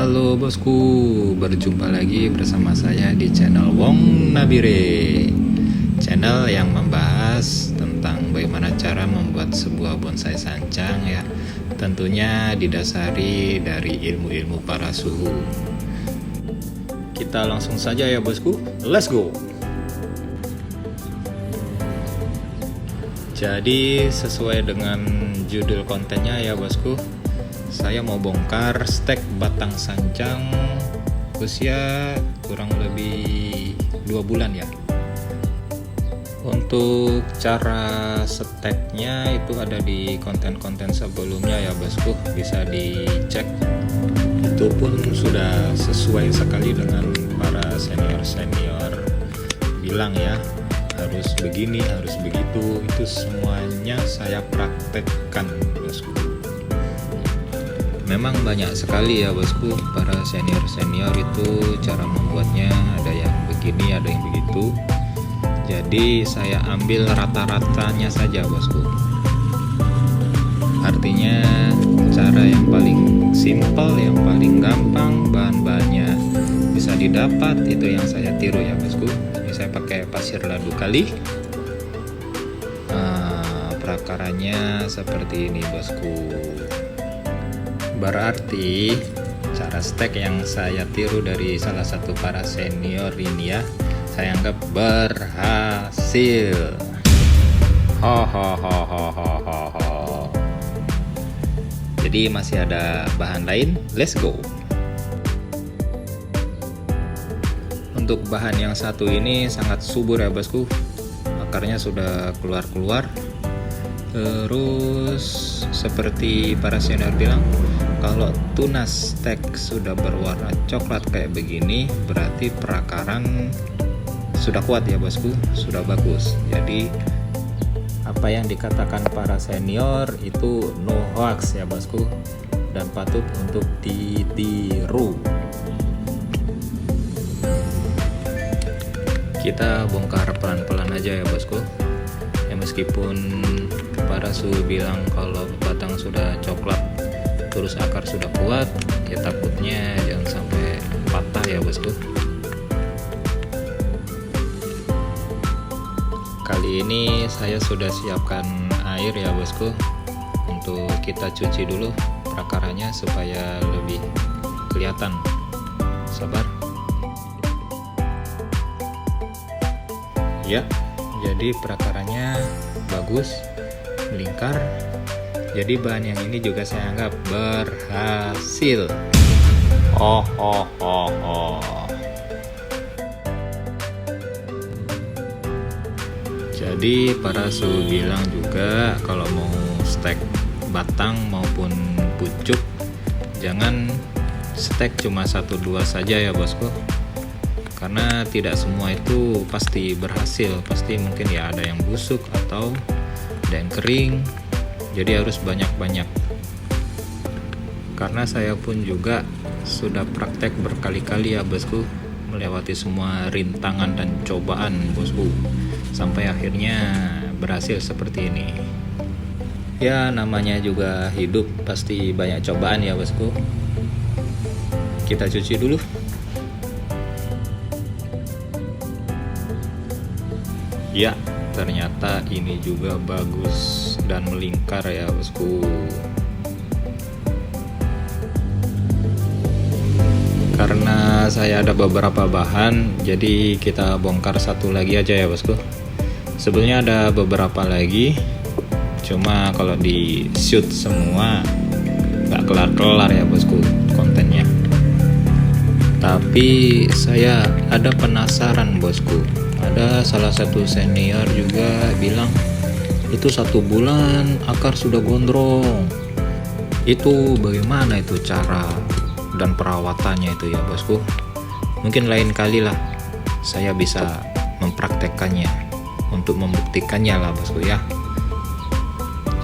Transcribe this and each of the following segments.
Halo bosku, berjumpa lagi bersama saya di channel Wong Nabire, channel yang membahas tentang bagaimana cara membuat sebuah bonsai sancang ya, tentunya didasari dari ilmu-ilmu para suhu. Kita langsung saja ya bosku, let's go. Jadi sesuai dengan judul kontennya ya bosku, saya mau bongkar stek batang sancang usia kurang lebih 2 bulan ya. Untuk cara steknya itu ada di konten-konten sebelumnya ya bosku, bisa dicek. Itu pun sudah sesuai sekali dengan para senior-senior bilang ya, harus begini, harus begitu. Itu semuanya saya praktekkan bosku. Memang banyak sekali ya bosku, para senior-senior itu cara membuatnya ada yang begini, ada yang begitu. Jadi saya ambil rata-ratanya saja bosku. Artinya cara yang paling simple, yang paling gampang, bahan-bahannya bisa didapat, itu yang saya tiru ya bosku. Ini saya pakai pasir ladu kali. Prakarannya seperti ini bosku. Berarti cara stek yang saya tiru dari salah satu para senior ini ya, saya anggap berhasil. Jadi masih ada bahan lain, let's go. Untuk bahan yang satu ini sangat subur ya bosku, akarnya sudah keluar-keluar. Terus seperti para senior bilang, kalau tunas stek sudah berwarna coklat kayak begini, berarti perakaran sudah kuat ya bosku, sudah bagus. Jadi apa yang dikatakan para senior itu no hoax ya bosku, dan patut untuk ditiru. Kita bongkar pelan-pelan aja ya bosku. Ya meskipun para suhu bilang kalau batang sudah coklat terus akar sudah kuat, ya takutnya jangan sampai patah ya bosku. Kali ini saya sudah siapkan air ya bosku, untuk kita cuci dulu prakarannya supaya lebih kelihatan. Sabar ya. Jadi prakarannya bagus, melingkar. Jadi bahan yang ini juga saya anggap berhasil. Jadi para suhu bilang juga kalau mau stek batang maupun pucuk, jangan stek cuma 1-2 saja ya bosku, karena tidak semua itu pasti berhasil. Pasti mungkin ya ada yang busuk atau ada yang kering, jadi harus banyak-banyak. Karena saya pun juga sudah praktek berkali-kali ya bosku, melewati semua rintangan dan cobaan bosku, sampai akhirnya berhasil seperti ini. Ya namanya juga hidup, pasti banyak cobaan ya bosku. Kita cuci dulu. Ya, ternyata ini juga bagus dan melingkar ya bosku. Karena saya ada beberapa bahan, jadi kita bongkar satu lagi aja ya bosku. Sebenarnya ada beberapa lagi, cuma kalau di shoot semua nggak kelar-kelar ya bosku kontennya. Tapi saya ada penasaran bosku. Ada salah satu senior juga bilang itu 1 bulan akar sudah gondrong. Itu bagaimana itu cara dan perawatannya itu ya bosku? Mungkin lain kali lah saya bisa mempraktekkannya untuk membuktikannya lah bosku ya.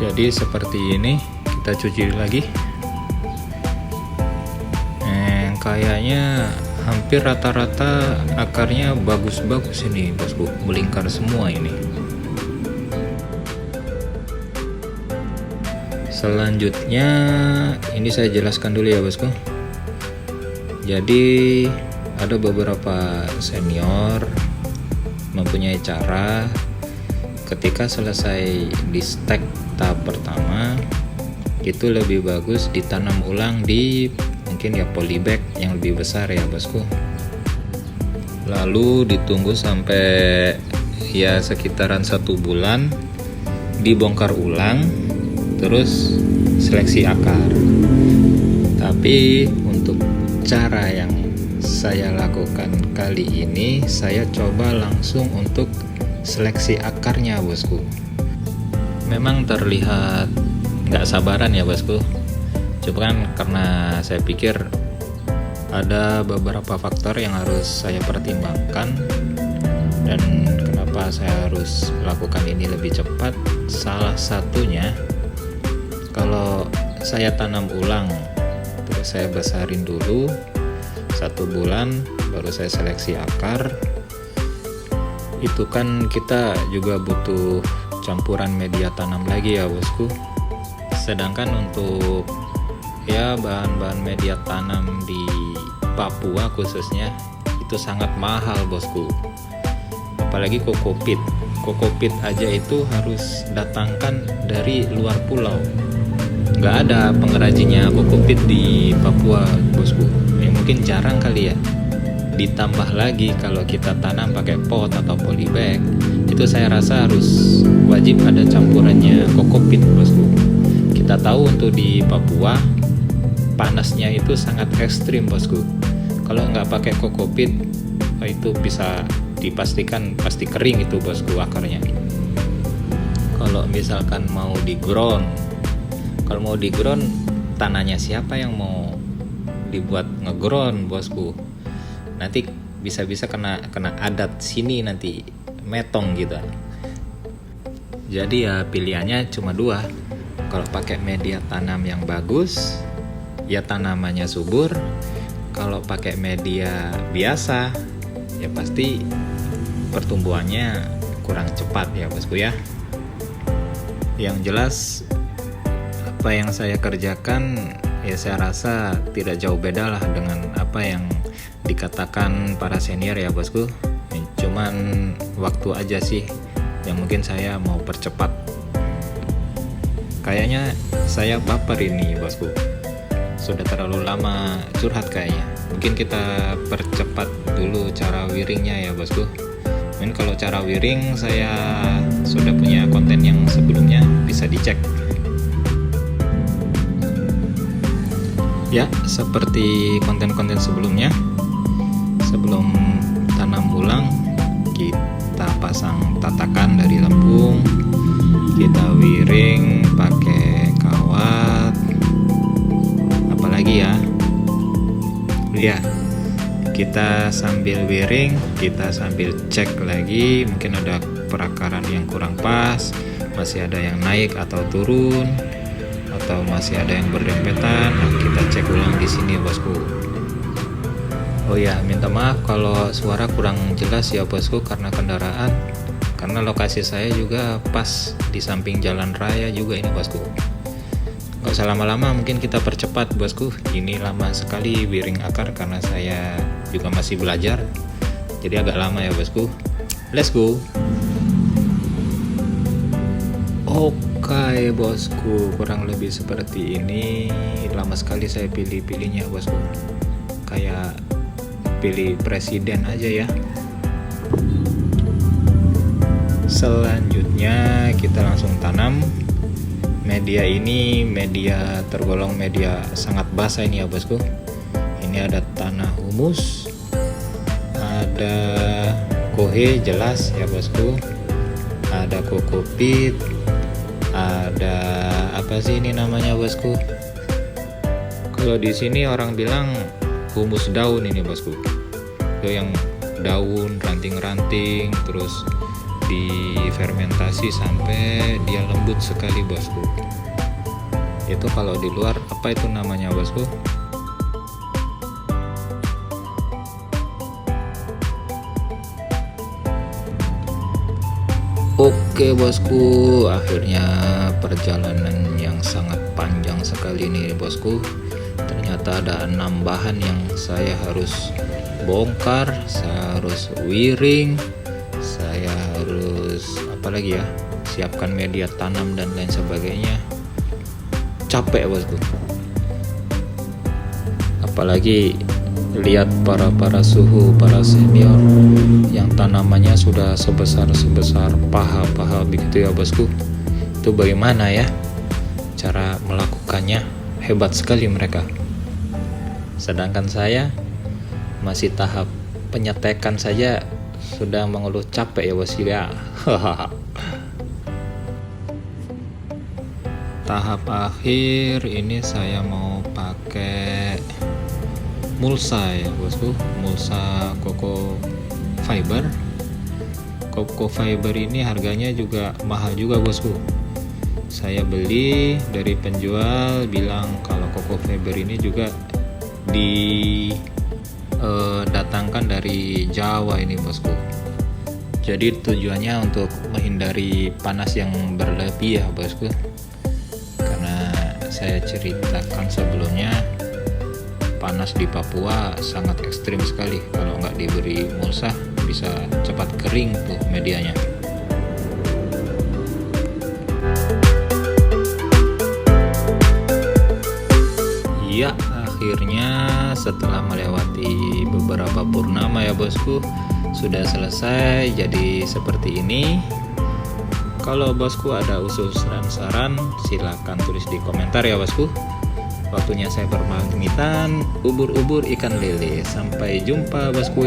Jadi seperti ini, kita cuci lagi. Kayaknya hampir rata-rata akarnya bagus-bagus ini bosku, melingkar semua ini. Selanjutnya ini saya jelaskan dulu ya bosku. Jadi ada beberapa senior mempunyai cara ketika selesai di stek tahap pertama itu lebih bagus ditanam ulang di mungkin ya polybag yang lebih besar ya bosku. Lalu ditunggu sampai ya sekitaran 1 bulan, dibongkar ulang, terus seleksi akar. Tapi untuk cara yang saya lakukan kali ini, saya coba langsung untuk seleksi akarnya bosku. Memang terlihat nggak sabaran ya bosku, coba kan karena saya pikir ada beberapa faktor yang harus saya pertimbangkan, dan kenapa saya harus lakukan ini lebih cepat. Salah satunya, kalau saya tanam ulang terus saya besarin dulu 1 bulan baru saya seleksi akar, itu kan kita juga butuh campuran media tanam lagi ya bosku. Sedangkan untuk ya bahan-bahan media tanam di Papua khususnya itu sangat mahal bosku, apalagi kokopit. Kokopit aja itu harus datangkan dari luar pulau, nggak ada pengrajinnya kokopit di Papua bosku. Mungkin jarang kali ya. Ditambah lagi kalau kita tanam pakai pot atau polybag, itu saya rasa harus wajib ada campurannya kokopit bosku. Kita tahu untuk di Papua panasnya itu sangat ekstrim bosku. Kalau nggak pakai kokopit itu bisa dipastikan pasti kering itu bosku akarnya. Kalau misalkan mau di ground, kalau mau di ground, tanahnya siapa yang mau dibuat ngeground bosku? Nanti bisa-bisa kena adat sini, nanti metong gitu. Jadi ya pilihannya cuma 2. Kalau pakai media tanam yang bagus, ya tanamannya subur. Kalau pakai media biasa, ya pasti pertumbuhannya kurang cepat ya bosku ya. Yang jelas apa yang saya kerjakan ya saya rasa tidak jauh beda lah dengan apa yang dikatakan para senior ya bosku. Cuman waktu aja sih yang mungkin saya mau percepat. Kayaknya saya baper ini bosku, sudah terlalu lama curhat kayaknya. Mungkin kita percepat dulu cara wiringnya ya bosku. Mungkin kalau cara wiring saya sudah punya konten yang sebelumnya, bisa dicek. Ya, seperti konten-konten sebelumnya, sebelum tanam ulang kita pasang tatakan dari lempung, kita wiring pakai kawat, apalagi ya, kita sambil wiring, kita sambil cek lagi, mungkin ada perakaran yang kurang pas, masih ada yang naik atau turun, atau masih ada yang berdempetan. Nah, kita cek ulang di sini bosku. Oh ya, minta maaf kalau suara kurang jelas ya bosku, karena kendaraan, karena lokasi saya juga pas di samping jalan raya juga ini bosku. Gak usah lama-lama, mungkin kita percepat bosku. Ini lama sekali wiring akar karena saya juga masih belajar, jadi agak lama ya bosku. Let's go. Oke bosku, kurang lebih seperti ini. Lama sekali saya pilih-pilihnya bosku, kayak pilih presiden aja ya. Selanjutnya kita langsung tanam. Media ini media tergolong media sangat basah ini ya bosku. Ini ada tanah humus, ada kohe jelas ya bosku, ada kokopit, ada apa sih ini namanya bosku? Kalau di sini orang bilang humus daun ini bosku. Itu yang daun ranting-ranting terus difermentasi sampai dia lembut sekali bosku. Itu kalau di luar apa itu namanya bosku? Oke bosku, akhirnya perjalanan yang sangat panjang sekali nih bosku Ternyata ada 6 bahan yang saya harus bongkar, saya harus wiring, saya harus apa lagi ya, siapkan media tanam dan lain sebagainya. Capek bosku, apalagi lihat para suhu, para senior yang tanamannya sudah sebesar paha begitu ya bosku. Itu bagaimana ya cara melakukannya, hebat sekali mereka. Sedangkan saya masih tahap penyetekan saja sudah mengeluh capek ya bosku ya. Tahap akhir ini saya mau pakai mulsa ya bosku, mulsa Coco Fiber. Coco Fiber ini harganya juga mahal juga bosku. Saya beli dari penjual bilang kalau Coco Fiber ini juga didatangkan dari Jawa ini bosku. Jadi tujuannya untuk menghindari panas yang berlebih ya bosku. Karena saya ceritakan sebelumnya, panas di Papua sangat ekstrim sekali. Kalau nggak diberi mulsa bisa cepat kering tuh medianya. Ya, akhirnya setelah melewati beberapa purnama ya bosku, sudah selesai jadi seperti ini. Kalau bosku ada usul dan saran, silakan tulis di komentar ya bosku. Waktunya saya berpamitan, ubur-ubur ikan lele. Sampai jumpa bosku.